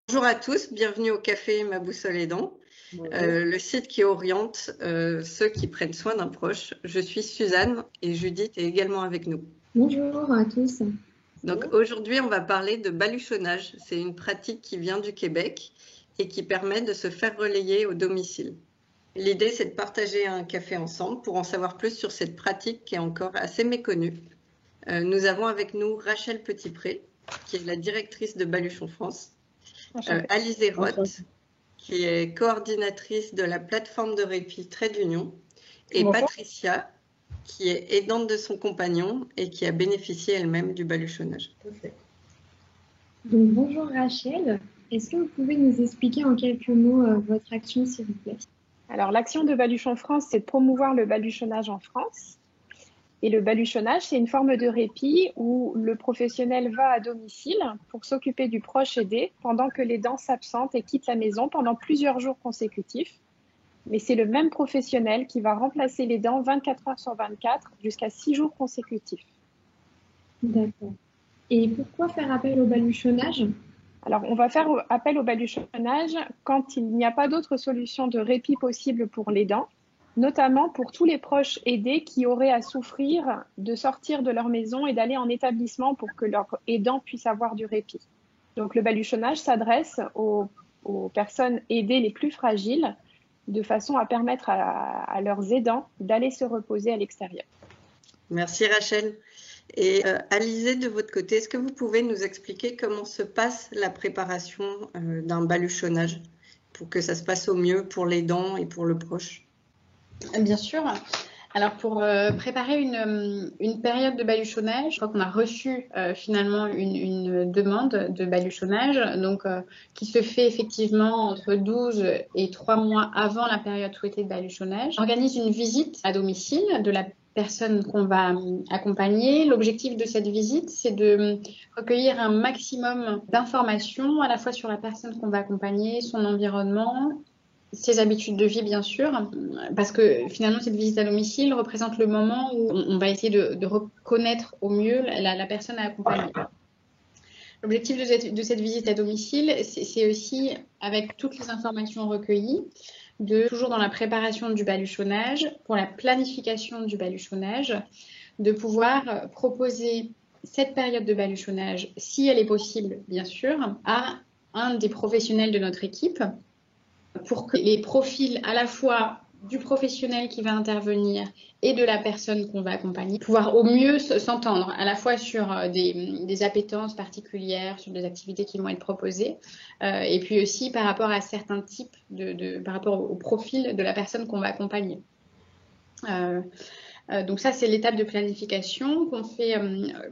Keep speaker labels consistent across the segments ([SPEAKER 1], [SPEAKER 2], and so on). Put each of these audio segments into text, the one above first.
[SPEAKER 1] Bonjour à tous, bienvenue au Café Ma Boussole Aidant, le site qui oriente ceux qui prennent soin d'un proche. Je suis Suzanne et Judith est également avec nous.
[SPEAKER 2] Bonjour à tous.
[SPEAKER 1] Donc aujourd'hui, on va parler de baluchonnage. C'est une pratique qui vient du Québec et qui permet de se faire relayer au domicile. L'idée, c'est de partager un café ensemble pour en savoir plus sur cette pratique qui est encore assez méconnue. Nous avons avec nous Rachel Petitpré, qui est la directrice de Baluchon France. Alizé Roth, qui est coordinatrice de la plateforme de répit Trait d'Union, et bonjour. Patricia, qui est aidante de son compagnon et qui a bénéficié elle-même du baluchonnage.
[SPEAKER 2] Donc, bonjour Rachel, est-ce que vous pouvez nous expliquer en quelques mots votre action, s'il vous plaît?
[SPEAKER 3] Alors, l'action de Baluchon France, c'est de promouvoir le baluchonnage en France. Et le baluchonnage, c'est une forme de répit où le professionnel va à domicile pour s'occuper du proche aidé pendant que l'aidant s'absente et quitte la maison pendant plusieurs jours consécutifs. Mais c'est le même professionnel qui va remplacer l'aidant 24 heures sur 24 jusqu'à 6 jours consécutifs.
[SPEAKER 2] D'accord. Et pourquoi faire appel au baluchonnage?
[SPEAKER 3] Alors, on va faire appel au baluchonnage quand il n'y a pas d'autre solution de répit possible pour l'aidant, notamment pour tous les proches aidés qui auraient à souffrir de sortir de leur maison et d'aller en établissement pour que leur aidant puisse avoir du répit. Donc, le baluchonnage s'adresse aux personnes aidées les plus fragiles de façon à permettre à leurs aidants d'aller se reposer à l'extérieur.
[SPEAKER 1] Merci Rachel. Et Alizé, de votre côté, est-ce que vous pouvez nous expliquer comment se passe la préparation d'un baluchonnage pour que ça se passe au mieux pour l'aidant et pour le proche?
[SPEAKER 4] Bien sûr. Alors, pour préparer une période de baluchonnage, je crois qu'on a reçu finalement une demande de baluchonnage, donc qui se fait effectivement entre 12 et 3 mois avant la période souhaitée de baluchonnage. On organise une visite à domicile de la personne qu'on va accompagner. L'objectif de cette visite, c'est de recueillir un maximum d'informations à la fois sur la personne qu'on va accompagner, son environnement, ses habitudes de vie, bien sûr, parce que finalement, cette visite à domicile représente le moment où on va essayer de reconnaître au mieux la personne à accompagner. L'objectif de cette visite à domicile, c'est aussi, avec toutes les informations recueillies, toujours dans la préparation du baluchonnage, pour la planification du baluchonnage, de pouvoir proposer cette période de baluchonnage, si elle est possible, bien sûr, à un des professionnels de notre équipe, pour que les profils à la fois du professionnel qui va intervenir et de la personne qu'on va accompagner, pouvoir au mieux s'entendre à la fois sur des appétences particulières, sur des activités qui vont être proposées, et puis aussi par rapport à certains types, par rapport au profil de la personne qu'on va accompagner. Donc ça, c'est l'étape de planification qu'on fait.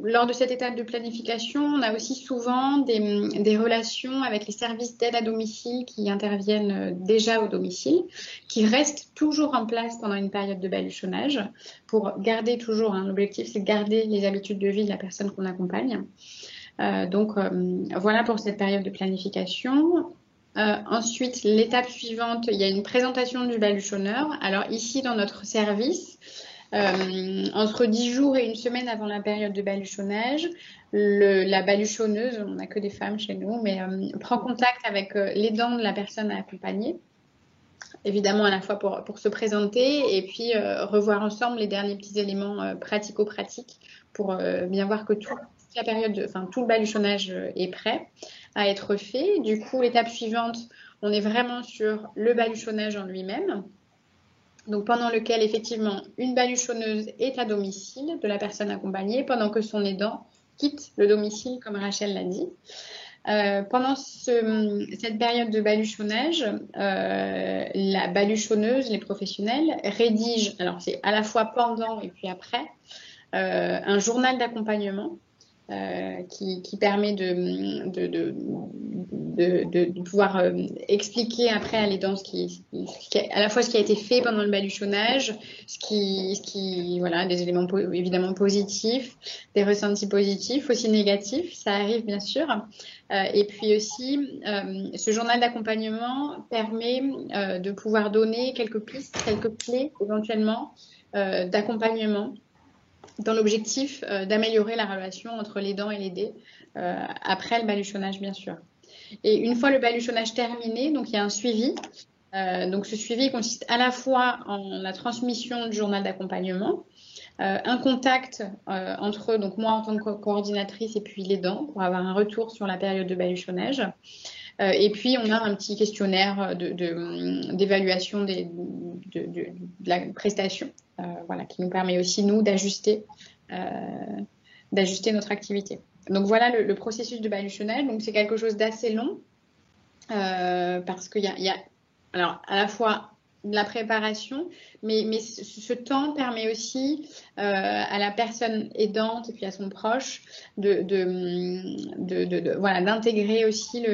[SPEAKER 4] Lors de cette étape de planification, on a aussi souvent des relations avec les services d'aide à domicile qui interviennent déjà au domicile, qui restent toujours en place pendant une période de baluchonnage pour garder toujours, l'objectif, c'est de garder les habitudes de vie de la personne qu'on accompagne. Donc voilà pour cette période de planification. Ensuite, l'étape suivante, il y a une présentation du baluchonneur. Alors ici, dans notre service, entre 10 jours et une semaine avant la période de baluchonnage, la baluchonneuse, on n'a que des femmes chez nous, mais prend contact avec l'aidant de la personne à accompagner, évidemment à la fois pour se présenter et puis revoir ensemble les derniers petits éléments pratico-pratiques pour bien voir que tout le baluchonnage est prêt à être fait. Du coup, l'étape suivante, on est vraiment sur le baluchonnage en lui-même. Donc, pendant lequel, effectivement, une baluchonneuse est à domicile de la personne accompagnée pendant que son aidant quitte le domicile, comme Rachel l'a dit. Pendant cette période de baluchonnage, la baluchonneuse, les professionnels, rédigent, alors c'est à la fois pendant et puis après, un journal d'accompagnement qui permet de pouvoir expliquer après à l'aidant à la fois ce qui a été fait pendant le baluchonnage, voilà, des éléments évidemment positifs, des ressentis positifs, aussi négatifs, ça arrive bien sûr. Et puis aussi, ce journal d'accompagnement permet de pouvoir donner quelques pistes, quelques clés éventuellement d'accompagnement dans l'objectif d'améliorer la relation entre l'aidant et l'aidé après le baluchonnage, bien sûr. Et une fois le baluchonnage terminé, donc il y a un suivi. Donc ce suivi consiste à la fois en la transmission du journal d'accompagnement, un contact entre donc moi en tant que coordinatrice et puis l'aidant pour avoir un retour sur la période de baluchonnage. Et puis on a un petit questionnaire d'évaluation de la prestation, voilà, qui nous permet aussi nous d'ajuster notre activité. Donc voilà le processus de baluchonnage. Donc c'est quelque chose d'assez long parce qu'il y a alors à la fois de la préparation, mais ce temps permet aussi à la personne aidante et puis à son proche voilà, d'intégrer aussi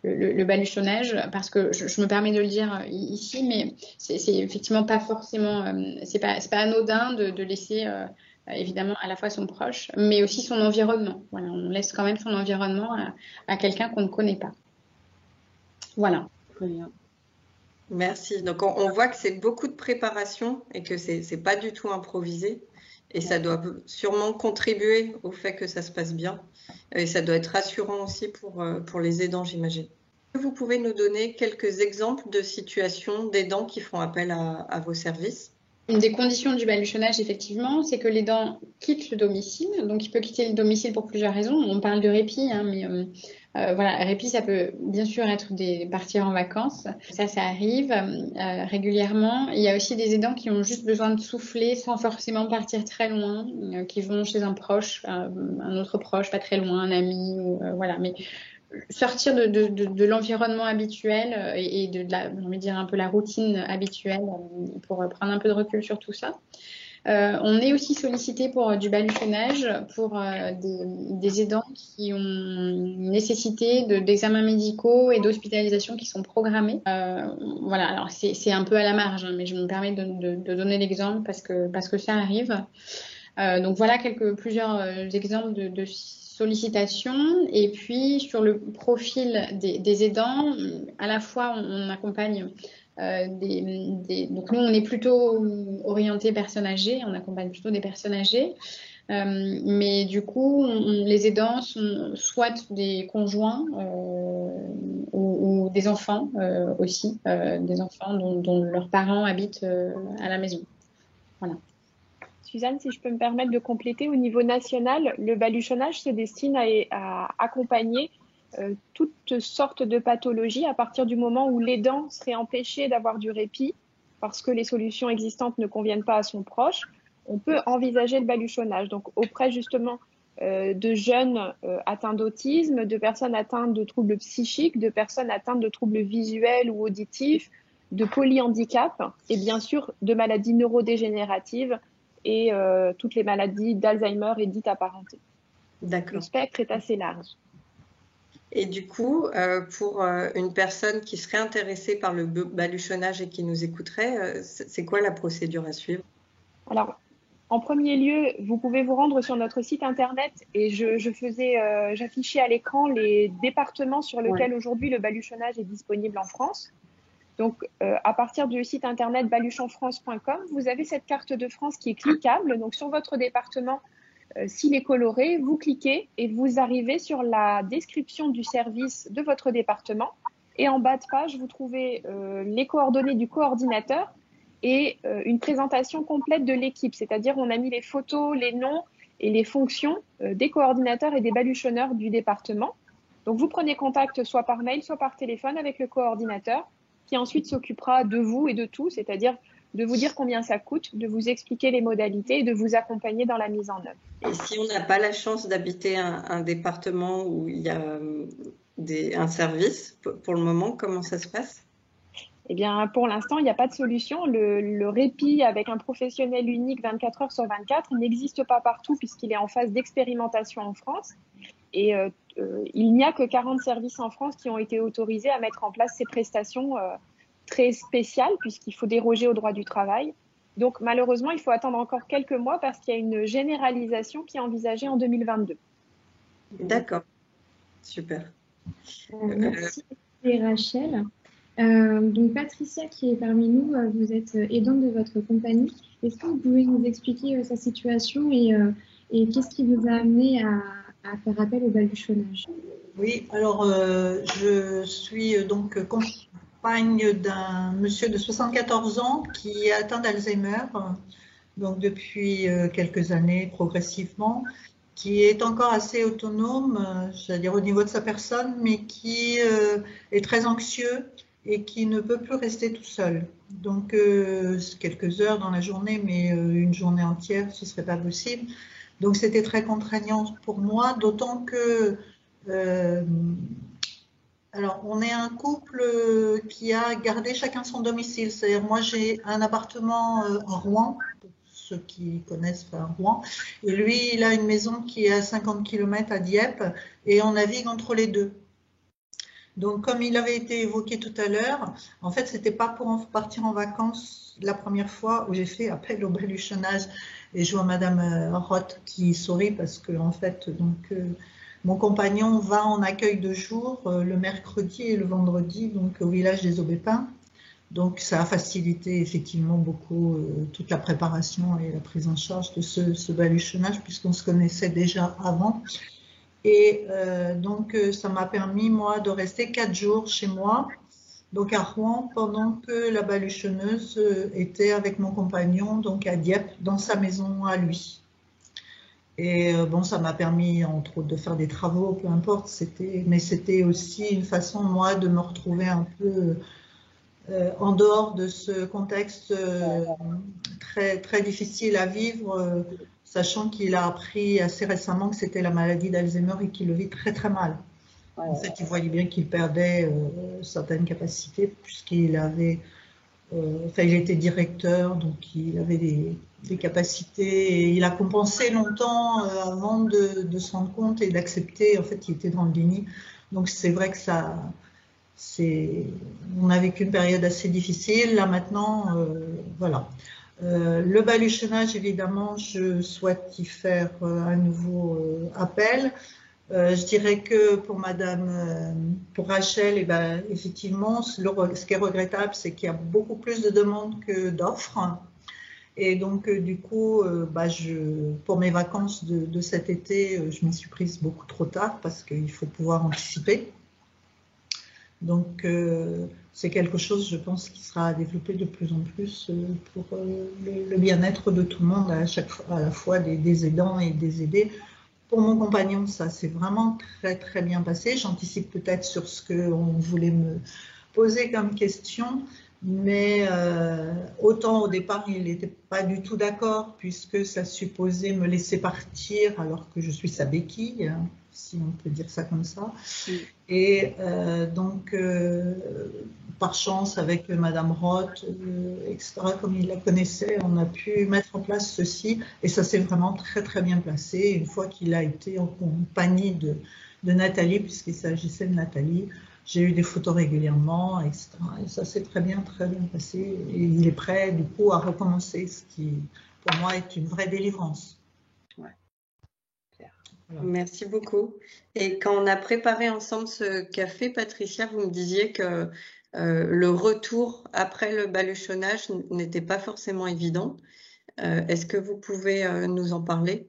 [SPEAKER 4] le baluchonnage, parce que je me permets de le dire ici, mais c'est effectivement pas forcément, c'est pas anodin de laisser évidemment à la fois son proche, mais aussi son environnement. Voilà, on laisse quand même son environnement à quelqu'un qu'on ne connaît pas. Voilà.
[SPEAKER 1] Très bien. Merci. Donc, on voit que c'est beaucoup de préparation et que c'est pas du tout improvisé. Et ça doit sûrement contribuer au fait que ça se passe bien. Et ça doit être rassurant aussi pour les aidants, j'imagine. Vous pouvez nous donner quelques exemples de situations d'aidants qui font appel à vos services?
[SPEAKER 4] Une des conditions du baluchonnage, effectivement, c'est que l'aidant quitte le domicile. Donc, il peut quitter le domicile pour plusieurs raisons. On parle de répit, hein, mais voilà, répit, ça peut bien sûr être partir en vacances. Ça arrive régulièrement. Il y a aussi des aidants qui ont juste besoin de souffler sans forcément partir très loin, qui vont chez un proche, un autre proche, pas très loin, un ami, voilà. Mais sortir de l'environnement habituel et de j'ai envie de dire un peu la routine habituelle pour prendre un peu de recul sur tout ça. On est aussi sollicité pour du baluchonnage pour des aidants qui ont une nécessité d'examens médicaux et d'hospitalisation qui sont programmés. Voilà, alors c'est un peu à la marge, hein, mais je me permets de donner l'exemple parce que ça arrive. Donc voilà plusieurs exemples de sollicitations. Et puis sur le profil des aidants, à la fois on accompagne donc nous on est plutôt orienté personnes âgées, on accompagne plutôt des personnes âgées, mais du coup les aidants sont soit des conjoints ou des enfants aussi, des enfants dont leurs parents habitent à la maison. Voilà.
[SPEAKER 3] Suzanne, si je peux me permettre de compléter, au niveau national, le baluchonnage se destine à accompagner toutes sortes de pathologies à partir du moment où l'aidant serait empêché d'avoir du répit parce que les solutions existantes ne conviennent pas à son proche. On peut envisager le baluchonnage. Donc, auprès justement de jeunes atteints d'autisme, de personnes atteintes de troubles psychiques, de personnes atteintes de troubles visuels ou auditifs, de polyhandicap et bien sûr de maladies neurodégénératives et toutes les maladies d'Alzheimer et dites apparentées.
[SPEAKER 1] D'accord.
[SPEAKER 3] Le spectre est assez large.
[SPEAKER 1] Et du coup, pour une personne qui serait intéressée par le baluchonnage et qui nous écouterait, c'est quoi la procédure à suivre?
[SPEAKER 3] Alors, en premier lieu, vous pouvez vous rendre sur notre site internet et j'affichais à l'écran les départements sur lesquels aujourd'hui le baluchonnage est disponible en France. Donc, à partir du site internet baluchonfrance.com, vous avez cette carte de France qui est cliquable. Donc, sur votre département, s'il est coloré, vous cliquez et vous arrivez sur la description du service de votre département. Et en bas de page, vous trouvez les coordonnées du coordinateur et une présentation complète de l'équipe. C'est-à-dire, on a mis les photos, les noms et les fonctions des coordinateurs et des baluchonneurs du département. Donc, vous prenez contact soit par mail, soit par téléphone avec le coordinateur, qui ensuite s'occupera de vous et de tout, c'est-à-dire de vous dire combien ça coûte, de vous expliquer les modalités et de vous accompagner dans la mise en œuvre.
[SPEAKER 1] Et si on n'a pas la chance d'habiter un département où il y a un service, pour le moment, comment ça se passe?
[SPEAKER 3] Eh bien, pour l'instant, il n'y a pas de solution. Le répit avec un professionnel unique 24 heures sur 24 n'existe pas partout puisqu'il est en phase d'expérimentation en France. Et il n'y a que 40 services en France qui ont été autorisés à mettre en place ces prestations très spéciales puisqu'il faut déroger au droit du travail. Donc malheureusement, il faut attendre encore quelques mois parce qu'il y a une généralisation qui est envisagée en 2022.
[SPEAKER 1] D'accord, super.
[SPEAKER 2] Merci Rachel. Donc Patricia qui est parmi nous, vous êtes aidante de votre compagnie. Est-ce que vous pouvez nous expliquer sa situation et qu'est-ce qui vous a amené à faire appel au baluchonnage?
[SPEAKER 5] Oui, alors je suis donc compagne d'un monsieur de 74 ans qui est atteint d'Alzheimer, donc depuis quelques années progressivement, qui est encore assez autonome, c'est-à-dire au niveau de sa personne, mais qui est très anxieux et qui ne peut plus rester tout seul. Donc quelques heures dans la journée, mais une journée entière, ce ne serait pas possible. Donc c'était très contraignant pour moi, d'autant que alors on est un couple qui a gardé chacun son domicile. C'est-à-dire moi j'ai un appartement à Rouen, pour ceux qui connaissent Rouen, et lui il a une maison qui est à 50 km à Dieppe et on navigue entre les deux. Donc, comme il avait été évoqué tout à l'heure, en fait, c'était pas pour partir en vacances la première fois où j'ai fait appel au baluchonnage. Et je vois Madame Roth qui sourit parce que, en fait, donc, mon compagnon va en accueil de jour le mercredi et le vendredi, donc au village des Aubépins. Donc, ça a facilité effectivement beaucoup toute la préparation et la prise en charge de ce baluchonnage puisqu'on se connaissait déjà avant. Et donc, ça m'a permis, moi, de rester 4 jours chez moi, donc à Rouen, pendant que la baluchonneuse était avec mon compagnon, donc à Dieppe, dans sa maison à lui. Et bon, ça m'a permis, entre autres, de faire des travaux, peu importe, mais c'était aussi une façon, moi, de me retrouver un peu en dehors de ce contexte très, très difficile à vivre, sachant qu'il a appris assez récemment que c'était la maladie d'Alzheimer et qu'il le vit très très mal. En fait, il voyait bien qu'il perdait certaines capacités puisqu'il avait, enfin, il était directeur, donc il avait des capacités et il a compensé longtemps avant de se rendre compte et d'accepter. En fait, il était dans le déni. Donc c'est vrai que ça, on a vécu une période assez difficile. Là maintenant, voilà. Le baluchonnage, évidemment, je souhaite y faire un nouveau appel. Je dirais que pour pour Rachel, et ben, effectivement, ce qui est regrettable, c'est qu'il y a beaucoup plus de demandes que d'offres. Et donc, du coup, bah, pour mes vacances de cet été, je m'y suis prise beaucoup trop tard parce qu'il faut pouvoir anticiper. Donc, c'est quelque chose, je pense, qui sera développé de plus en plus pour le bien-être de tout le monde, à la fois des aidants et des aidés. Pour mon compagnon, ça s'est vraiment très, très bien passé. J'anticipe peut-être sur ce qu'on voulait me poser comme question, mais autant au départ, il n'était pas du tout d'accord, puisque ça supposait me laisser partir alors que je suis sa béquille, hein, si on peut dire ça comme ça. Et donc, par chance, avec Madame Roth, etc., comme il la connaissait, on a pu mettre en place ceci. Et ça s'est vraiment très, très bien placé. Une fois qu'il a été en compagnie de Nathalie, puisqu'il s'agissait de Nathalie, j'ai eu des photos régulièrement, etc. Et ça s'est très bien passé. Et il est prêt, du coup, à recommencer, ce qui, pour moi, est une vraie délivrance.
[SPEAKER 1] Voilà. Merci beaucoup. Et quand on a préparé ensemble ce café, Patricia, vous me disiez que le retour après le baluchonnage n'était pas forcément évident. Est-ce que vous pouvez nous en parler?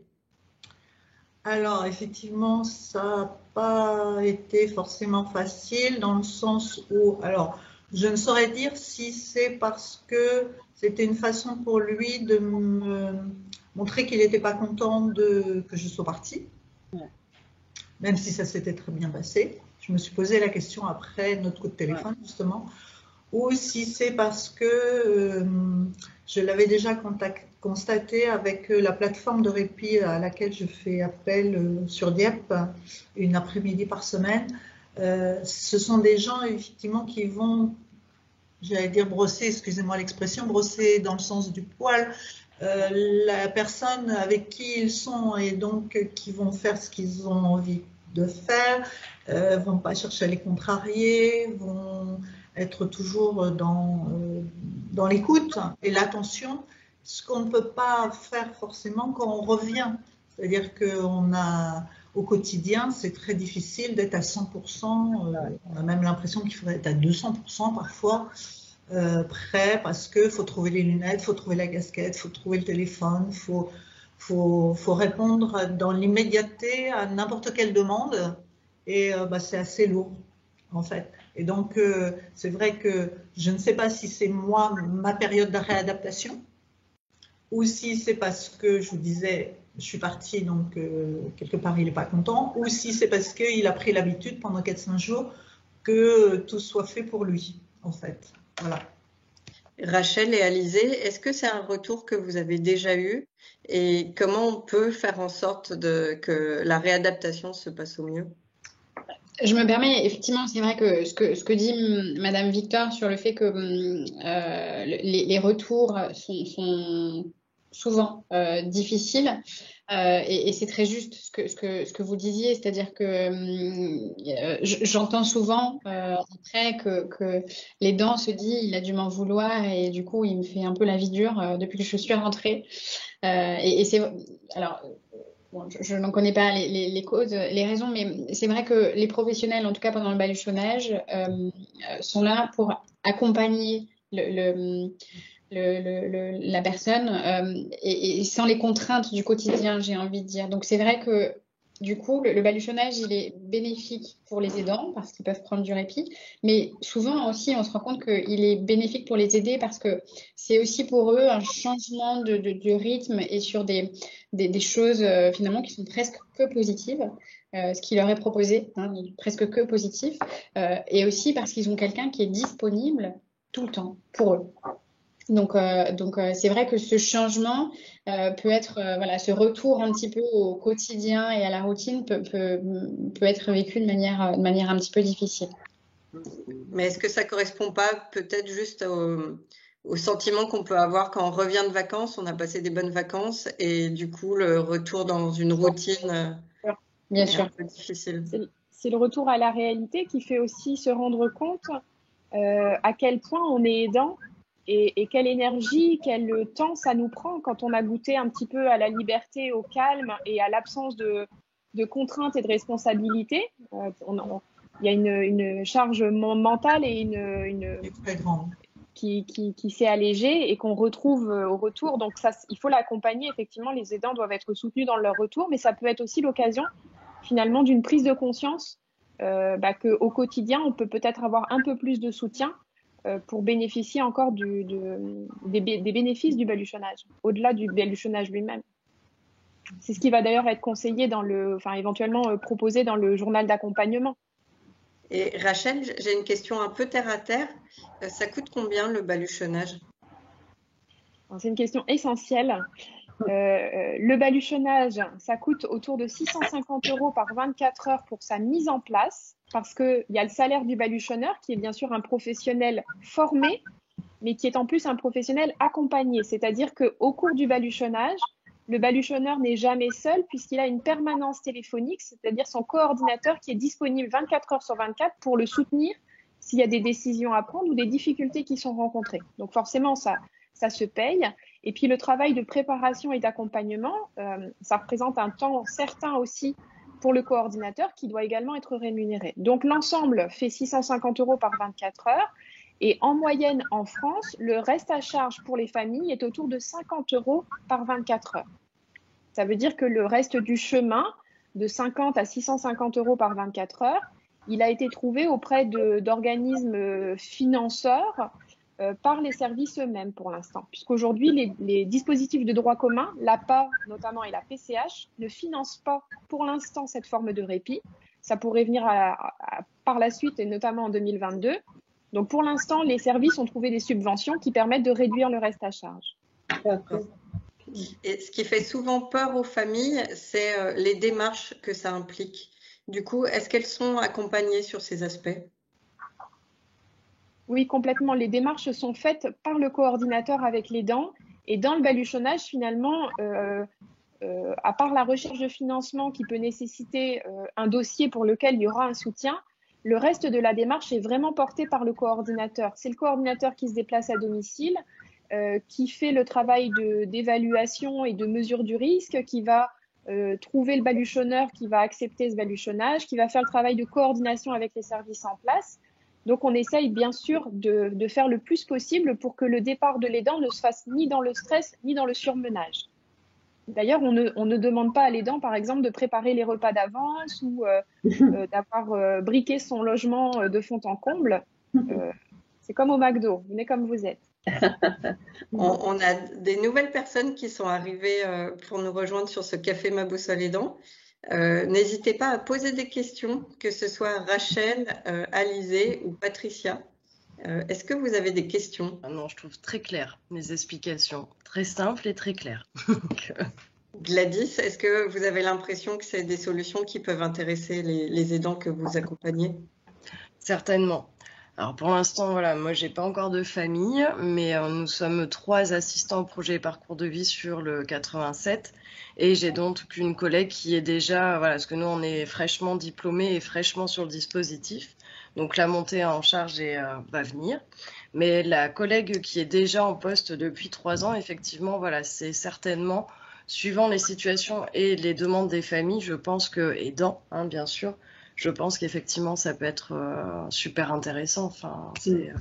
[SPEAKER 5] Alors, effectivement, ça n'a pas été forcément facile dans le sens où, alors, je ne saurais dire si c'est parce que c'était une façon pour lui de me montrer qu'il n'était pas content que je sois partie. Même si ça s'était très bien passé. Je me suis posé la question après notre coup de téléphone, justement, ou si c'est parce que je l'avais déjà constaté avec la plateforme de répit à laquelle je fais appel sur Dieppe, une après-midi par semaine. Ce sont des gens, effectivement, qui vont, j'allais dire brosser, excusez-moi l'expression, brosser dans le sens du poil, la personne avec qui ils sont et donc qui vont faire ce qu'ils ont envie de faire, vont pas chercher à les contrarier, vont être toujours dans l'écoute et l'attention, ce qu'on ne peut pas faire forcément quand on revient. C'est-à-dire qu'on au quotidien, c'est très difficile d'être à 100%. On a même l'impression qu'il faudrait être à 200% parfois prêt, parce qu'il faut trouver les lunettes, il faut trouver la casquette, il faut trouver le téléphone, il faut répondre dans l'immédiateté à n'importe quelle demande. Et c'est assez lourd, en fait. Et donc, c'est vrai que je ne sais pas si c'est moi, ma période de réadaptation, ou si c'est parce que, je vous disais, je suis partie, donc quelque part il n'est pas content, ou si c'est parce qu'il a pris l'habitude pendant 4-5 jours que tout soit fait pour lui, en fait. Voilà.
[SPEAKER 1] Rachel et Alizé, est-ce que c'est un retour que vous avez déjà eu et comment on peut faire en sorte que la réadaptation se passe au mieux?
[SPEAKER 4] Je me permets, effectivement, c'est vrai que ce que dit Madame Victor sur le fait que les retours sont souvent difficiles, et c'est très juste ce que vous disiez, c'est-à-dire que j'entends souvent après que l'aidant se dit il a dû m'en vouloir et du coup il me fait un peu la vie dure depuis que je suis rentrée. Et c'est alors. Bon, je n'en connais pas les causes, les raisons, mais c'est vrai que les professionnels, en tout cas pendant le baluchonnage, sont là pour accompagner la personne et sans les contraintes du quotidien, j'ai envie de dire. Donc c'est vrai que du coup, le baluchonnage, il est bénéfique pour les aidants parce qu'ils peuvent prendre du répit, mais souvent aussi, on se rend compte qu'il est bénéfique pour les aider parce que c'est aussi pour eux un changement du rythme et sur des choses finalement qui sont presque que positives, ce qui leur est proposé, presque que positif, et aussi parce qu'ils ont quelqu'un qui est disponible tout le temps pour eux. Donc c'est vrai que ce changement peut être, ce retour un petit peu au quotidien et à la routine peut être vécu de manière un petit peu difficile.
[SPEAKER 1] Mais est-ce que ça correspond pas peut-être juste au sentiment qu'on peut avoir quand on revient de vacances, on a passé des bonnes vacances et du coup le retour dans une routine
[SPEAKER 4] Bien sûr.
[SPEAKER 1] un peu difficile.
[SPEAKER 3] C'est le retour à la réalité qui fait aussi se rendre compte à quel point on est aidant et quelle énergie, quel temps ça nous prend quand on a goûté un petit peu à la liberté, au calme et à l'absence de contraintes et de responsabilités. Il y a une charge mentale et
[SPEAKER 5] très grande
[SPEAKER 3] qui s'est allégée et qu'on retrouve au retour. Donc ça, il faut l'accompagner. Effectivement, les aidants doivent être soutenus dans leur retour, mais ça peut être aussi l'occasion finalement d'une prise de conscience qu'au quotidien, on peut peut-être avoir un peu plus de soutien pour bénéficier encore des bénéfices du baluchonnage, au-delà du baluchonnage lui-même. C'est ce qui va d'ailleurs être conseillé éventuellement proposé dans le journal d'accompagnement.
[SPEAKER 1] Et Rachel, j'ai une question un peu terre à terre. Ça coûte combien le baluchonnage?
[SPEAKER 3] C'est une question essentielle. Le baluchonnage, ça coûte autour de 650 € par 24 heures pour sa mise en place, parce qu'il y a le salaire du baluchonneur qui est bien sûr un professionnel formé, mais qui est en plus un professionnel accompagné. C'est-à-dire qu'au cours du baluchonnage, le baluchonneur n'est jamais seul puisqu'il a une permanence téléphonique, c'est-à-dire son coordinateur qui est disponible 24 heures sur 24 pour le soutenir s'il y a des décisions à prendre ou des difficultés qui sont rencontrées. Donc forcément, ça se paye. Et puis le travail de préparation et d'accompagnement, ça représente un temps certain aussi pour le coordinateur qui doit également être rémunéré. Donc l'ensemble fait 650 € par 24 heures. Et en moyenne, en France, le reste à charge pour les familles est autour de 50 € par 24 heures. Ça veut dire que le reste du chemin, de 50 à 650 € par 24 heures, il a été trouvé auprès d'organismes financeurs par les services eux-mêmes pour l'instant. Puisqu'aujourd'hui, les dispositifs de droit commun, l'APA notamment et la PCH, ne financent pas pour l'instant cette forme de répit. Ça pourrait venir par la suite et notamment en 2022. Donc pour l'instant, les services ont trouvé des subventions qui permettent de réduire le reste à charge.
[SPEAKER 1] Et ce qui fait souvent peur aux familles, c'est les démarches que ça implique. Du coup, est-ce qu'elles sont accompagnées sur ces aspects?
[SPEAKER 3] Oui, complètement. Les démarches sont faites par le coordinateur avec l'aidant. Et dans le baluchonnage, finalement, à part la recherche de financement qui peut nécessiter un dossier pour lequel il y aura un soutien, le reste de la démarche est vraiment porté par le coordinateur. C'est le coordinateur qui se déplace à domicile, qui fait le travail d'évaluation et de mesure du risque, qui va trouver le baluchonneur qui va accepter ce baluchonnage, qui va faire le travail de coordination avec les services en place. Donc, on essaye bien sûr de faire le plus possible pour que le départ de l'aidant ne se fasse ni dans le stress, ni dans le surmenage. D'ailleurs, on ne demande pas à l'aidant, par exemple, de préparer les repas d'avance ou d'avoir briqué son logement de fond en comble. C'est comme au McDo, venez comme vous êtes.
[SPEAKER 1] On a des nouvelles personnes qui sont arrivées pour nous rejoindre sur ce café Ma boussole aidant. N'hésitez pas à poser des questions, que ce soit Rachel, Alizée ou Patricia. Est-ce que vous avez des questions?
[SPEAKER 6] Non, je trouve très clair les explications, très simples et très claires.
[SPEAKER 1] Gladys, est-ce que vous avez l'impression que c'est des solutions qui peuvent intéresser les aidants que vous accompagnez?
[SPEAKER 6] Certainement. Alors pour l'instant, voilà, moi j'ai pas encore de famille, mais nous sommes 3 assistants au projet Parcours de vie sur le 87, et j'ai donc une collègue qui est déjà, voilà, parce que nous on est fraîchement diplômés et fraîchement sur le dispositif, donc la montée en charge va venir. Mais la collègue qui est déjà en poste depuis 3 ans, effectivement, voilà, c'est certainement, suivant les situations et les demandes des familles, je pense que, aidant, hein, bien sûr, je pense qu'effectivement, ça peut être super intéressant. Enfin, c'est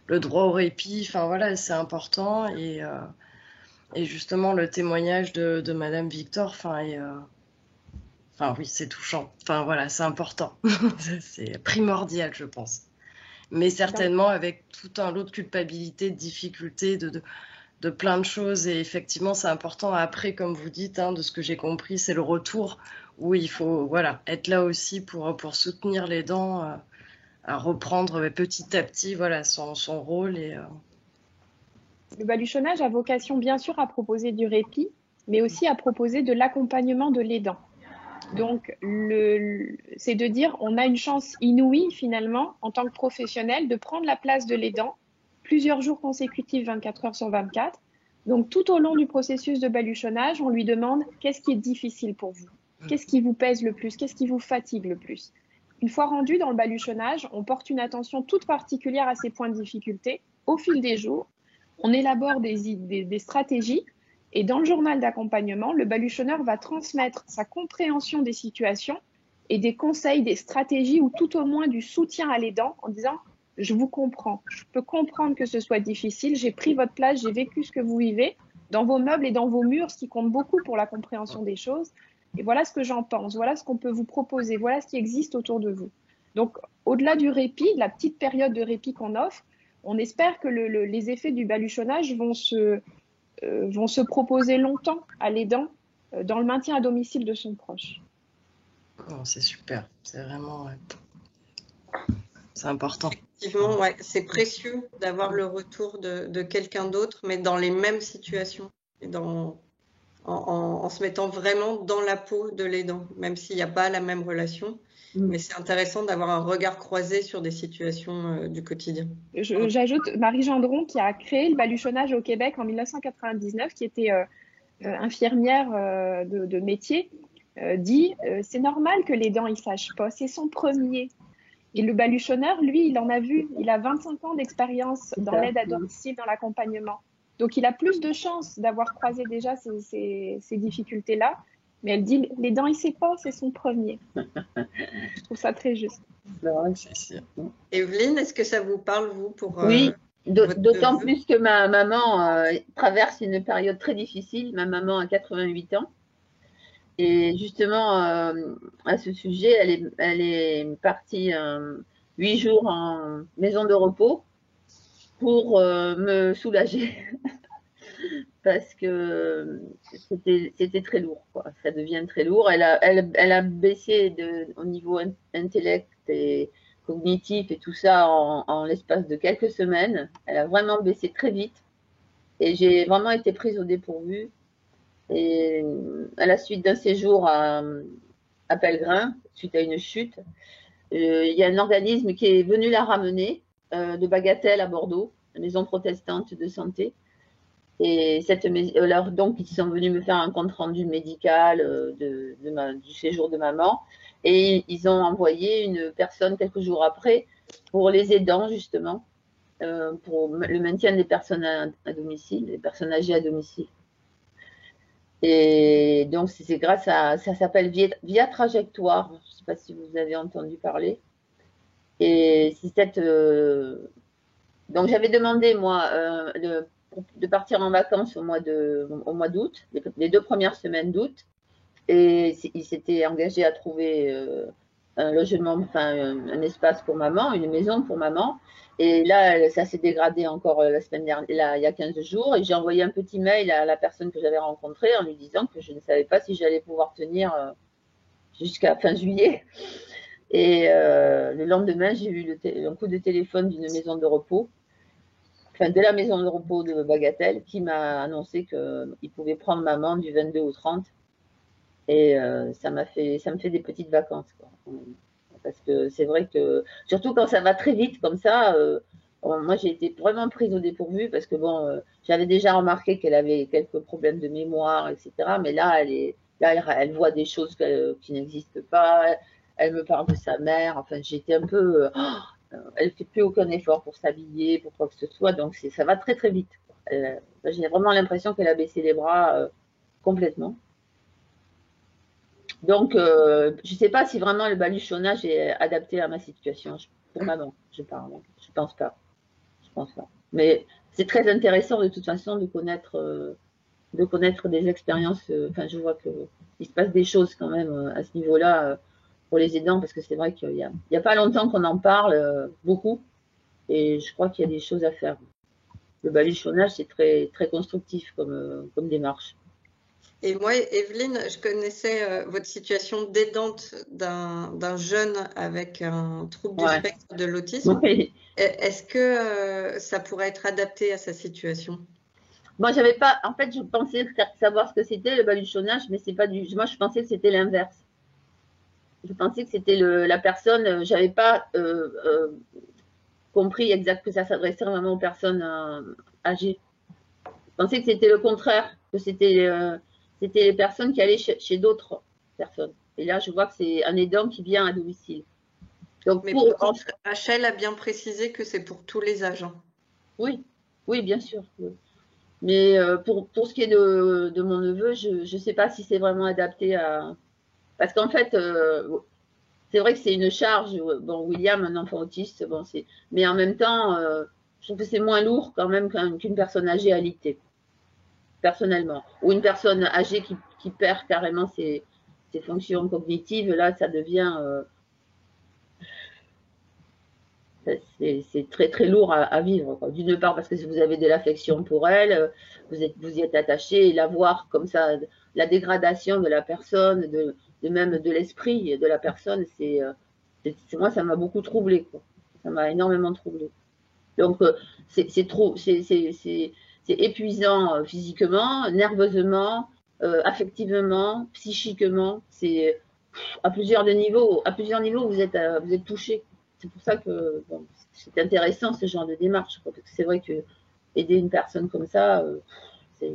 [SPEAKER 6] le droit au répit, enfin voilà, c'est important. Et justement, le témoignage de Madame Victor, enfin oui, c'est touchant. Enfin voilà, c'est important. C'est primordial, je pense. Mais certainement avec tout un lot de culpabilité, de difficulté, de plein de choses. Et effectivement, c'est important. Après, comme vous dites, hein, de ce que j'ai compris, c'est le retour où il faut, voilà, être là aussi pour soutenir l'aidant à reprendre petit à petit, voilà, son rôle.
[SPEAKER 3] Le baluchonnage a vocation bien sûr à proposer du répit, mais aussi à proposer de l'accompagnement de l'aidant. Donc, c'est de dire on a une chance inouïe finalement en tant que professionnel de prendre la place de l'aidant plusieurs jours consécutifs, 24 heures sur 24. Donc, tout au long du processus de baluchonnage, on lui demande qu'est-ce qui est difficile pour vous? Qu'est-ce qui vous pèse le plus? Qu'est-ce qui vous fatigue le plus? Une fois rendu dans le baluchonnage, on porte une attention toute particulière à ces points de difficulté. Au fil des jours, on élabore des stratégies et dans le journal d'accompagnement, le baluchonneur va transmettre sa compréhension des situations et des conseils, des stratégies ou tout au moins du soutien à l'aidant en disant « je vous comprends, je peux comprendre que ce soit difficile, j'ai pris votre place, j'ai vécu ce que vous vivez dans vos meubles et dans vos murs, ce qui compte beaucoup pour la compréhension des choses. Et voilà ce que j'en pense, voilà ce qu'on peut vous proposer, voilà ce qui existe autour de vous. » Donc, au-delà du répit, de la petite période de répit qu'on offre, on espère que les effets du baluchonnage vont se proposer longtemps à l'aidant dans le maintien à domicile de son proche.
[SPEAKER 6] Oh, c'est super, c'est vraiment... C'est important.
[SPEAKER 1] Effectivement, ouais, c'est précieux d'avoir le retour de quelqu'un d'autre, mais dans les mêmes situations, et en se mettant vraiment dans la peau de l'aidant, même s'il n'y a pas la même relation. Mais c'est intéressant d'avoir un regard croisé sur des situations du quotidien.
[SPEAKER 3] J'ajoute Marie Gendron qui a créé le baluchonnage au Québec en 1999, qui était infirmière de métier, dit c'est normal que l'aidant il sache pas, c'est son premier. Et le baluchonneur, lui, il en a vu, il a 25 ans d'expérience dans l'aide à domicile, dans l'accompagnement. Donc il a plus de chances d'avoir croisé déjà ces difficultés-là. Mais elle dit, l'aidant, il ne sait pas, c'est son premier. Je trouve ça très juste.
[SPEAKER 6] C'est sûr.
[SPEAKER 1] Evelyne, est-ce que ça vous parle, vous, pour
[SPEAKER 7] Oui, d'autant plus que ma maman traverse une période très difficile. Ma maman a 88 ans. Et justement, à ce sujet, elle est partie 8 jours en maison de repos pour me soulager. Parce que c'était très lourd, quoi. Ça devient très lourd. Elle a baissé au niveau intellect et cognitif et tout ça en l'espace de quelques semaines. Elle a vraiment baissé très vite. Et j'ai vraiment été prise au dépourvu. Et à la suite d'un séjour à Pellegrin, suite à une chute, il y a un organisme qui est venu la ramener de Bagatelle à Bordeaux, la maison protestante de santé. Et donc, ils sont venus me faire un compte-rendu médical du séjour de maman. Et ils ont envoyé une personne quelques jours après pour les aidants, justement, pour le maintien des personnes à domicile, des personnes âgées à domicile. Et donc, c'est grâce à, ça s'appelle Via Trajectoire. Je ne sais pas si vous avez entendu parler. Et c'est cette, donc, j'avais demandé, moi, de partir en vacances au mois d'août, les 2 premières semaines d'août. Et il s'était engagé à trouver un logement, enfin un espace pour maman, une maison pour maman. Et là, ça s'est dégradé encore la semaine dernière, là, il y a 15 jours. Et j'ai envoyé un petit mail à la personne que j'avais rencontrée en lui disant que je ne savais pas si j'allais pouvoir tenir jusqu'à fin juillet. Et le lendemain, j'ai eu un coup de téléphone d'une maison de repos, enfin de la maison de repos de Bagatelle, qui m'a annoncé qu'il pouvait prendre maman du 22 au 30. Et ça me fait des petites vacances, quoi. Parce que c'est vrai que, surtout quand ça va très vite comme ça, moi j'ai été vraiment prise au dépourvu parce que bon, j'avais déjà remarqué qu'elle avait quelques problèmes de mémoire, etc. Mais là, elle voit des choses qui n'existent pas. Elle me parle de sa mère. Enfin, j'étais un peu, elle fait plus aucun effort pour s'habiller, pour quoi que ce soit. Donc ça va très très vite. J'ai vraiment l'impression qu'elle a baissé les bras complètement. Donc, je ne sais pas si vraiment le baluchonnage est adapté à ma situation. Pour maman, je parle. Je pense pas. Je pense pas. Mais c'est très intéressant de toute façon de connaître des expériences. Enfin, je vois qu'il se passe des choses quand même à ce niveau-là pour les aidants, parce que c'est vrai qu'il y a pas longtemps qu'on en parle beaucoup, et je crois qu'il y a des choses à faire. Le baluchonnage, c'est très très constructif comme démarche.
[SPEAKER 1] Et moi, Evelyne, je connaissais votre situation d'aidante d'un jeune avec un trouble du spectre de l'autisme.
[SPEAKER 7] Oui.
[SPEAKER 1] Est-ce que ça pourrait être adapté à sa situation?
[SPEAKER 7] Moi, j'avais pas. En fait, je pensais savoir ce que c'était le baluchonnage, mais c'est pas du. Moi, je pensais que c'était l'inverse. Je pensais que c'était la personne. J'avais pas compris exactement que ça s'adressait vraiment aux personnes âgées. Je pensais que c'était le contraire, que c'était les personnes qui allaient chez d'autres personnes. Et là, je vois que c'est un aidant qui vient à domicile.
[SPEAKER 1] Donc, mais Rachel a bien précisé que c'est pour tous les agents.
[SPEAKER 7] Oui, oui, bien sûr. Oui. Mais pour ce qui est de mon neveu, je ne sais pas si c'est vraiment adapté à. Parce qu'en fait, c'est vrai que c'est une charge. Bon, William, un enfant autiste, bon, mais en même temps, je trouve que c'est moins lourd quand même qu'une personne âgée alitée, personnellement. Ou une personne âgée qui perd carrément ses fonctions cognitives. Là, ça devient. C'est très très lourd à vivre. D'une part parce que vous avez de l'affection pour elle, vous y êtes attaché, et la voir comme ça, la dégradation de la personne, de même de l'esprit de la personne, moi ça m'a beaucoup troublé, quoi. Ça m'a énormément troublé. Donc c'est épuisant physiquement, nerveusement, affectivement, psychiquement. C'est à plusieurs niveaux vous êtes touché. C'est pour ça que bon, c'est intéressant ce genre de démarche, quoi, parce que c'est vrai que aider une personne comme ça, c'est.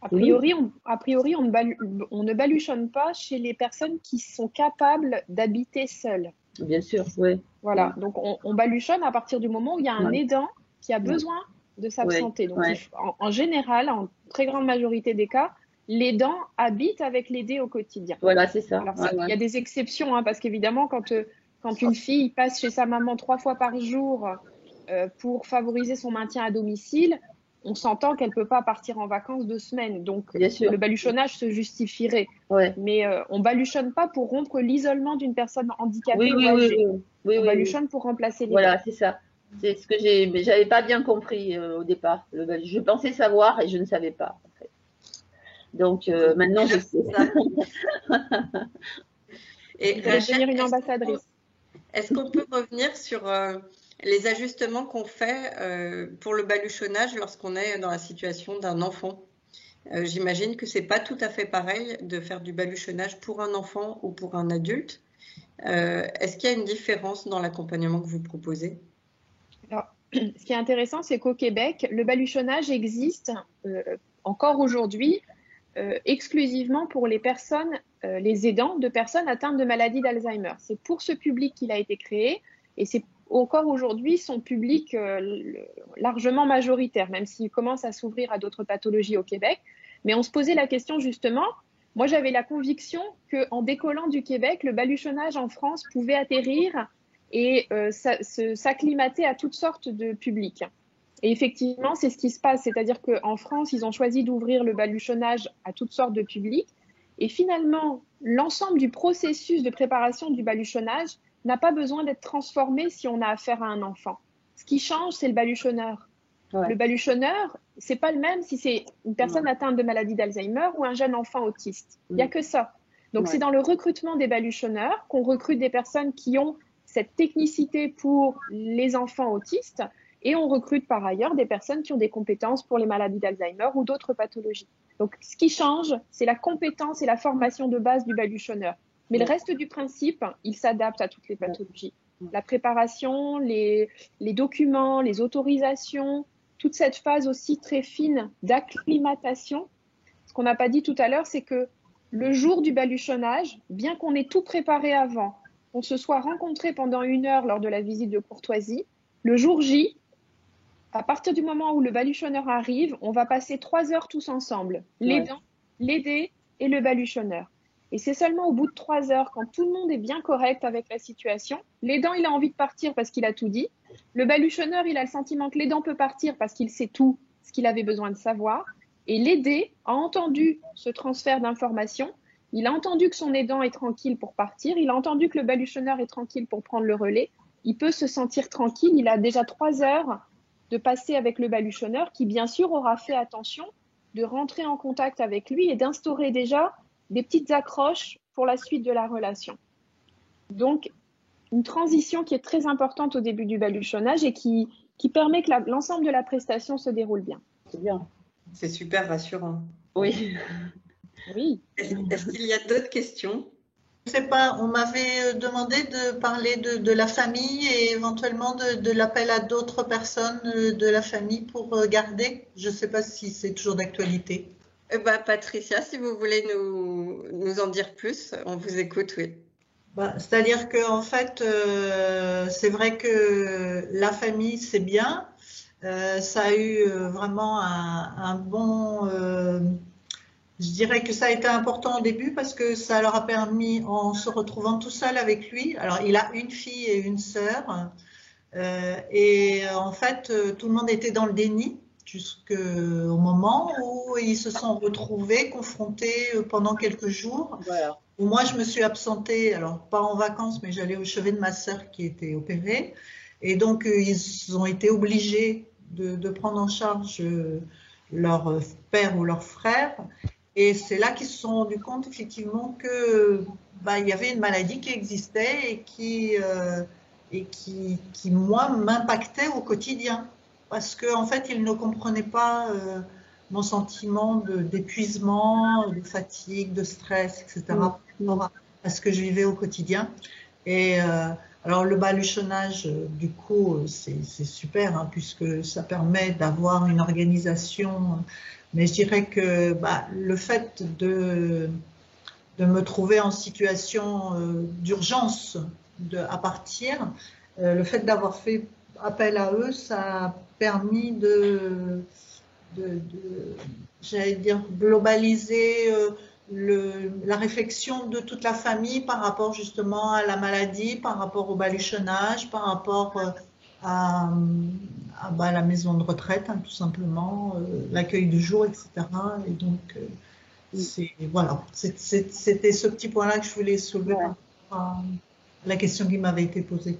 [SPEAKER 3] A priori, on ne baluchonne pas chez les personnes qui sont capables d'habiter seules.
[SPEAKER 7] Bien sûr, oui.
[SPEAKER 3] Voilà, donc on baluchonne à partir du moment où il y a un aidant qui a besoin de s'absenter. Donc en général, en très grande majorité des cas, l'aidant habite avec l'aidé au quotidien.
[SPEAKER 7] Voilà, c'est ça.
[SPEAKER 3] Alors, il y a des exceptions, hein, parce qu'évidemment, quand une fille passe chez sa maman 3 fois par jour pour favoriser son maintien à domicile, on s'entend qu'elle ne peut pas partir en vacances 2 semaines. Donc, le baluchonnage se justifierait.
[SPEAKER 7] Ouais.
[SPEAKER 3] Mais on ne baluchonne pas pour rompre l'isolement d'une personne handicapée ou âgée. On baluchonne pour remplacer les
[SPEAKER 7] Voilà, c'est ça. C'est ce que mais j'avais pas bien compris au départ. Je pensais savoir et je ne savais pas, en fait. Donc, maintenant, je sais.
[SPEAKER 1] Et
[SPEAKER 3] devenir une ambassadrice.
[SPEAKER 1] Est-ce qu'on peut revenir sur les ajustements qu'on fait pour le baluchonnage lorsqu'on est dans la situation d'un enfant? J'imagine que c'est pas tout à fait pareil de faire du baluchonnage pour un enfant ou pour un adulte. Est-ce qu'il y a une différence dans l'accompagnement que vous proposez?
[SPEAKER 3] Alors, ce qui est intéressant, c'est qu'au Québec, le baluchonnage existe encore aujourd'hui exclusivement pour les personnes, les aidants de personnes atteintes de maladie d'Alzheimer. C'est pour ce public qu'il a été créé, et c'est encore aujourd'hui son public largement majoritaire, même s'il commence à s'ouvrir à d'autres pathologies au Québec. Mais on se posait la question justement, moi j'avais la conviction qu'en décollant du Québec, le baluchonnage en France pouvait atterrir et s'acclimater à toutes sortes de publics. Et effectivement, c'est ce qui se passe, c'est-à-dire qu'en France, ils ont choisi d'ouvrir le baluchonnage à toutes sortes de publics. Et finalement, l'ensemble du processus de préparation du baluchonnage n'a pas besoin d'être transformé si on a affaire à un enfant. Ce qui change, c'est le baluchonneur. Ouais. Le baluchonneur, c'est pas le même si c'est une personne atteinte de maladie d'Alzheimer ou un jeune enfant autiste. Il n'y a que ça. Donc, c'est dans le recrutement des baluchonneurs qu'on recrute des personnes qui ont cette technicité pour les enfants autistes et on recrute par ailleurs des personnes qui ont des compétences pour les maladies d'Alzheimer ou d'autres pathologies. Donc, ce qui change, c'est la compétence et la formation de base du baluchonneur. Mais le reste du principe, il s'adapte à toutes les pathologies. La préparation, les documents, les autorisations, toute cette phase aussi très fine d'acclimatation. Ce qu'on n'a pas dit tout à l'heure, c'est que le jour du baluchonnage, bien qu'on ait tout préparé avant, qu'on se soit rencontrés pendant 1 heure lors de la visite de courtoisie, le jour J, à partir du moment où le baluchonneur arrive, on va passer 3 heures tous ensemble, l'aidant, l'aidé et le baluchonneur. Et c'est seulement au bout de 3 heures, quand tout le monde est bien correct avec la situation, l'aidant, il a envie de partir parce qu'il a tout dit. Le baluchonneur, il a le sentiment que l'aidant peut partir parce qu'il sait tout ce qu'il avait besoin de savoir. Et l'aidé a entendu ce transfert d'informations. Il a entendu que son aidant est tranquille pour partir. Il a entendu que le baluchonneur est tranquille pour prendre le relais. Il peut se sentir tranquille. Il a déjà 3 heures de passer avec le baluchonneur qui, bien sûr, aura fait attention de rentrer en contact avec lui et d'instaurer déjà des petites accroches pour la suite de la relation. Donc, une transition qui est très importante au début du baluchonnage et qui permet que l'ensemble de la prestation se déroule bien.
[SPEAKER 7] C'est bien.
[SPEAKER 1] C'est super rassurant.
[SPEAKER 7] Oui.
[SPEAKER 3] Oui.
[SPEAKER 1] Est-ce qu'il y a d'autres questions?
[SPEAKER 5] Je ne sais pas, on m'avait demandé de parler de la famille et éventuellement de l'appel à d'autres personnes de la famille pour garder. Je ne sais pas si c'est toujours d'actualité.
[SPEAKER 1] Patricia, si vous voulez nous en dire plus, on vous écoute, oui.
[SPEAKER 5] C'est-à-dire qu'en fait, c'est vrai que la famille, c'est bien. Ça a eu vraiment un bon... je dirais que ça a été important au début parce que ça leur a permis, en se retrouvant tout seul avec lui, alors il a une fille et une sœur, et en fait, tout le monde était dans le déni jusqu'au moment où ils se sont retrouvés, confrontés pendant quelques jours.
[SPEAKER 7] Voilà.
[SPEAKER 5] Où moi, je me suis absentée, alors pas en vacances, mais j'allais au chevet de ma sœur qui était opérée. Et donc, ils ont été obligés de prendre en charge leur père ou leur frère. Et c'est là qu'ils se sont rendus compte, effectivement, que il y avait une maladie qui existait et qui moi, m'impactait au quotidien. Parce qu'en fait, ils ne comprenaient pas mon sentiment d'épuisement, de fatigue, de stress, etc. À ce que je vivais au quotidien. Et alors le baluchonnage, du coup, c'est super, hein, puisque ça permet d'avoir une organisation. Mais je dirais que le fait de me trouver en situation d'urgence à partir, le fait d'avoir fait appel à eux, ça a permis j'allais dire, globaliser la réflexion de toute la famille par rapport justement à la maladie, par rapport au baluchonnage, par rapport à la maison de retraite, hein, tout simplement, l'accueil du jour, etc. Et donc, voilà, c'était ce petit point-là que je voulais soulever par la question qui m'avait été posée.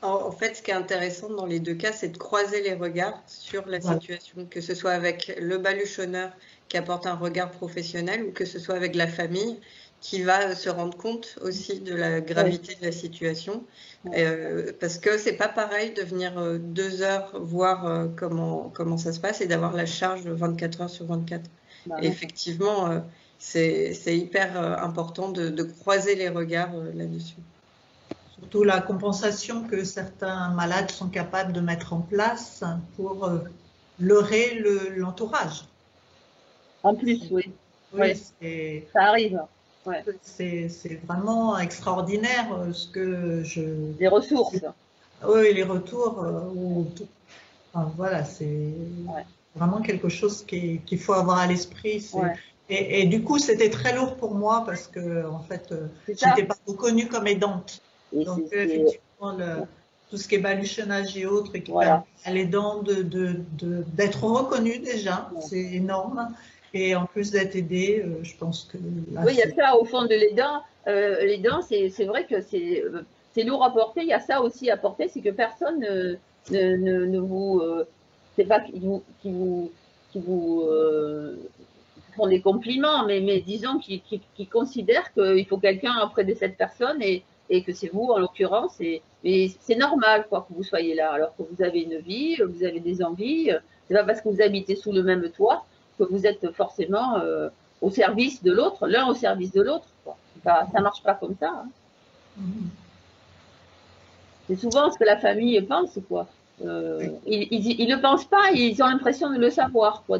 [SPEAKER 1] En fait, ce qui est intéressant dans les deux cas, c'est de croiser les regards sur la situation, que ce soit avec le baluchonneur qui apporte un regard professionnel ou que ce soit avec la famille qui va se rendre compte aussi de la gravité de la situation. Parce que c'est pas pareil de venir 2 heures voir comment ça se passe et d'avoir la charge de 24 heures sur 24. Et effectivement, c'est hyper important de croiser les regards là-dessus.
[SPEAKER 5] Surtout la compensation que certains malades sont capables de mettre en place pour leurrer l'entourage.
[SPEAKER 7] En plus, oui. Ça arrive. Ouais.
[SPEAKER 5] C'est vraiment extraordinaire ce que
[SPEAKER 7] Les ressources.
[SPEAKER 5] Oui, les retours. Voilà, c'est vraiment quelque chose qu'il faut avoir à l'esprit.
[SPEAKER 7] Ouais.
[SPEAKER 5] Et du coup, c'était très lourd pour moi parce que, en fait, j'étais pas reconnue comme aidante.
[SPEAKER 7] Et
[SPEAKER 5] Donc, effectivement, tout ce qui est baluchonnage et autres, et qui permet à l'aidant d'être reconnu déjà, c'est énorme. Et en plus d'être aidé, je pense que là,
[SPEAKER 7] oui, il y a ça au fond de l'aidant. L'aidant, c'est vrai que c'est lourd à porter. Il y a ça aussi à porter, c'est que personne ne vous, c'est pas qui vous font des compliments, mais disons qui considèrent qu'il faut quelqu'un auprès de cette personne et que c'est vous en l'occurrence. Et c'est normal quoi que vous soyez là, alors que vous avez une vie, vous avez des envies. C'est pas parce que vous habitez sous le même toit que vous êtes forcément au service de l'autre, l'un au service de l'autre. Ça marche pas comme ça. Hein. C'est souvent ce que la famille pense, quoi. Ils ne le pensent pas, ils ont l'impression de le savoir, quoi.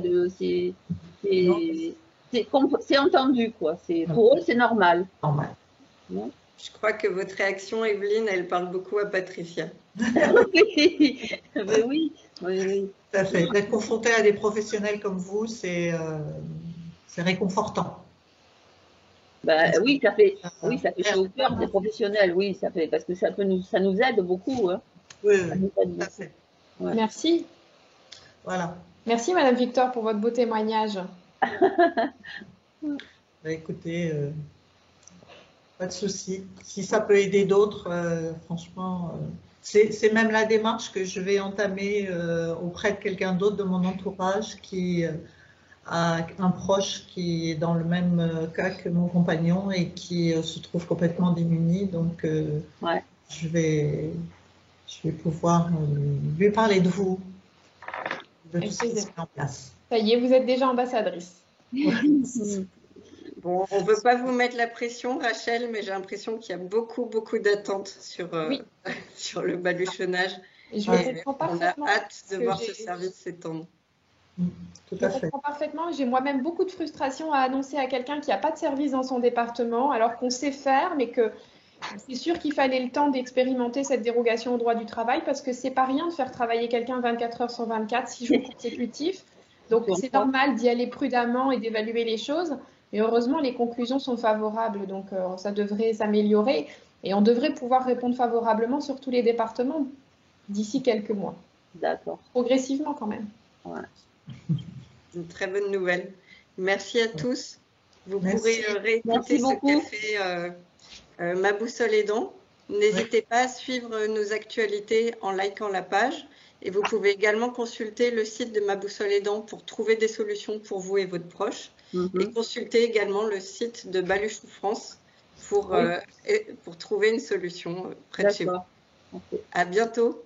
[SPEAKER 7] C'est entendu, quoi. Pour eux, c'est normal.
[SPEAKER 5] Normal.
[SPEAKER 7] Non.
[SPEAKER 1] Je crois que votre réaction, Evelyne, elle parle beaucoup à Patricia.
[SPEAKER 7] Mais oui.
[SPEAKER 5] Tout à fait. D'être confronté à des professionnels comme vous, c'est réconfortant.
[SPEAKER 7] Bah, oui, ça fait chaud au cœur des professionnels, oui, ça fait, parce que ça nous aide beaucoup. Hein.
[SPEAKER 5] Oui,
[SPEAKER 7] tout
[SPEAKER 5] à fait.
[SPEAKER 3] Ouais. Merci.
[SPEAKER 5] Voilà.
[SPEAKER 3] Merci, Madame Victor, pour votre beau témoignage.
[SPEAKER 5] Bah, écoutez, pas de souci. Si ça peut aider d'autres, franchement, c'est même la démarche que je vais entamer auprès de quelqu'un d'autre de mon entourage qui a un proche qui est dans le même cas que mon compagnon et qui se trouve complètement démuni. Donc, je vais pouvoir lui parler de vous, de tout ce qui se met en place.
[SPEAKER 3] Ça y est, vous êtes déjà ambassadrice.
[SPEAKER 1] Bon, on ne veut pas vous mettre la pression, Rachel, mais j'ai l'impression qu'il y a beaucoup d'attentes sur le baluchonnage.
[SPEAKER 3] Et
[SPEAKER 1] on a hâte de voir ce service s'étendre.
[SPEAKER 5] Tout à fait.
[SPEAKER 3] Je comprends parfaitement. J'ai moi-même beaucoup de frustration à annoncer à quelqu'un qui n'a pas de service dans son département, alors qu'on sait faire, mais que c'est sûr qu'il fallait le temps d'expérimenter cette dérogation au droit du travail, parce que c'est pas rien de faire travailler quelqu'un 24 heures sur 24, 6 jours consécutifs. Donc c'est normal d'y aller prudemment et d'évaluer les choses. Mais heureusement, les conclusions sont favorables, donc ça devrait s'améliorer et on devrait pouvoir répondre favorablement sur tous les départements d'ici quelques mois.
[SPEAKER 7] D'accord.
[SPEAKER 3] Progressivement quand même.
[SPEAKER 7] Ouais.
[SPEAKER 1] Une très bonne nouvelle. Merci à tous. Vous pourrez réécouter ce café Ma boussole aidant. N'hésitez pas à suivre nos actualités en likant la page. Et vous pouvez également consulter le site de Ma boussole aidant pour trouver des solutions pour vous et votre proche. Et consulter également le site de Baluchon France pour trouver une solution près de chez vous. À bientôt.